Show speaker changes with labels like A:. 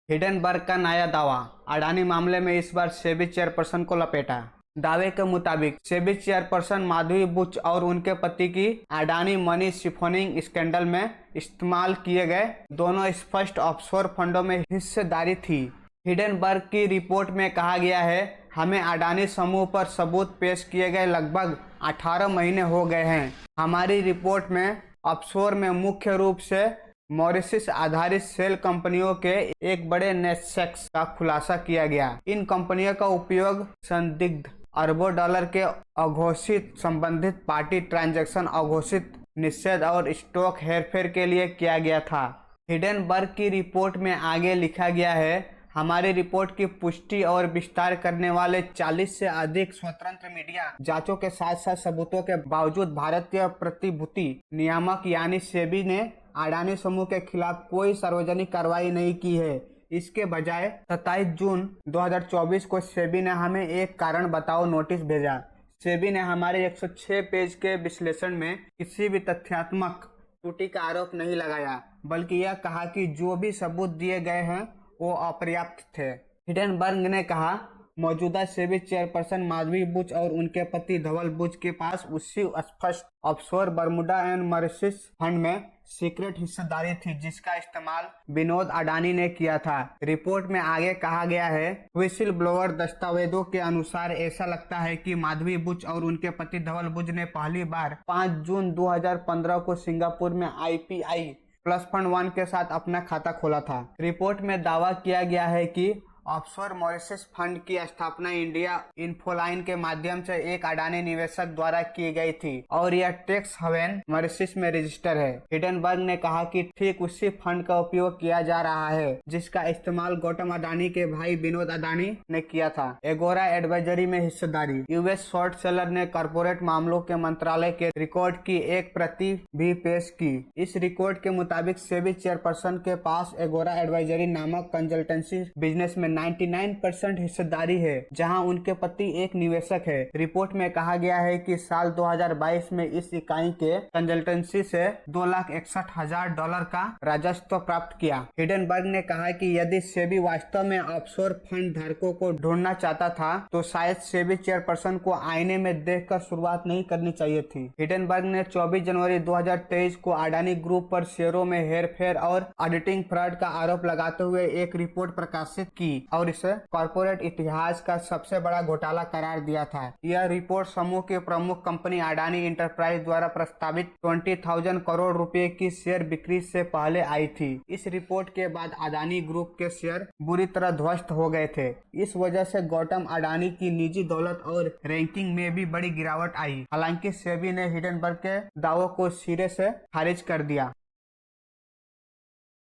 A: Hindenburg का नया दावा, अडानी मामले में इस बार सेबी चेयरपर्सन को लपेटा। दावे के मुताबिक सेबी चेयरपर्सन माधवी बुच और उनके पति की अडानी मनी सिफोनिंग स्कैंडल में इस्तेमाल किए गए दोनों स्पष्ट ऑफशोर फंडों में हिस्सेदारी थी। हिडेनबर्ग की रिपोर्ट में कहा गया है, हमें अडानी समूह पर सबूत पेश किए गए लगभग 18 महीने हो गए हैं। हमारी रिपोर्ट में ऑफशोर में मुख्य रूप से मॉरिशस आधारित सेल कंपनियों के एक बड़े नेटवर्क का खुलासा किया गया। इन कंपनियों का उपयोग संदिग्ध अरबों डॉलर के अघोषित संबंधित पार्टी ट्रांजैक्शन, अघोषित निषेध और स्टॉक हेरफेर के लिए किया गया था। हिडेनबर्ग की रिपोर्ट में आगे लिखा गया है, हमारी रिपोर्ट की पुष्टि और विस्तार करने वाले 40 से अधिक स्वतंत्र मीडिया जांचों के साथ साथ सबूतों के बावजूद भारतीय प्रतिभूति नियामक यानी सेबी ने अडानी समूह के खिलाफ कोई सार्वजनिक कार्रवाई नहीं की है। इसके बजाय 27 जून 2024 को सेबी ने हमें एक कारण बताओ नोटिस भेजा। सेबी ने हमारे 106 पेज के विश्लेषण में किसी भी तथ्यात्मक त्रुटि का आरोप नहीं लगाया, बल्कि यह कहा कि जो भी सबूत दिए गए हैं वो अपर्याप्त थे। हिडेनबर्ग ने कहा, मौजूदा सेबी चेयरपर्सन माधवी बुच और उनके पति धवल बुच के पास उसी स्पष्ट offshore Bermuda and Mauritius fund में सीक्रेट हिस्सेदारी थी जिसका इस्तेमाल विनोद अडानी ने किया था। रिपोर्ट में आगे कहा गया है, व्हिसिल ब्लोअर दस्तावेजों के अनुसार ऐसा लगता है कि माधवी बुच और उनके पति धवल बुच ने पहली बार 5 जून 2015 को सिंगापुर में IPI प्लस फंड 1 के साथ अपना खाता खोला था। रिपोर्ट में दावा किया गया है कि ऑफशोर मॉरिशस फंड की स्थापना इंडिया इन्फोलाइन के माध्यम से एक अडानी निवेशक द्वारा की गई थी और यह टैक्स हेवन मॉरिशस में रजिस्टर है। हिडेनबर्ग ने कहा कि ठीक उसी फंड का उपयोग किया जा रहा है जिसका इस्तेमाल गौतम अडानी के भाई विनोद अडानी ने किया था। एगोरा एडवाइजरी में हिस्सेदारी। यूएस शॉर्ट सेलर ने कॉर्पोरेट मामलों के मंत्रालय के रिकॉर्ड की एक प्रति भी पेश की। इस रिकॉर्ड के मुताबिक सेबी चेयरपर्सन के पास एगोरा एडवाइजरी नामक कंसल्टेंसी बिजनेस में 99% हिस्सेदारी है, जहां उनके पति एक निवेशक है। रिपोर्ट में कहा गया है कि साल 2022 में इस इकाई के कंसल्टेंसी से $2,61,000 का राजस्व प्राप्त किया। हिडेनबर्ग ने कहा कि यदि सेबी वास्तव में ऑफशोर फंड धारकों को ढूंढना चाहता था तो शायद सेबी चेयरपर्सन को आईने में देखकर शुरुआत नहीं करनी चाहिए थी। हिडेनबर्ग ने 24 जनवरी 2023 को अडानी ग्रुप पर शेयरों में हेरफेर और ऑडिटिंग फ्रॉड का आरोप लगाते हुए एक रिपोर्ट प्रकाशित की और इसे कॉर्पोरेट इतिहास का सबसे बड़ा घोटाला करार दिया था। यह रिपोर्ट समूह की प्रमुख कंपनी अडानी इंटरप्राइज द्वारा प्रस्तावित 20,000 करोड़ रुपए की शेयर बिक्री से पहले आई थी। इस रिपोर्ट के बाद अडानी ग्रुप के शेयर बुरी तरह ध्वस्त हो गए थे। इस वजह से गौतम अडानी की निजी दौलत और रैंकिंग में भी बड़ी गिरावट आई। हालांकि सेबी ने हिडेनबर्ग के दावों को सिरे से खारिज कर दिया।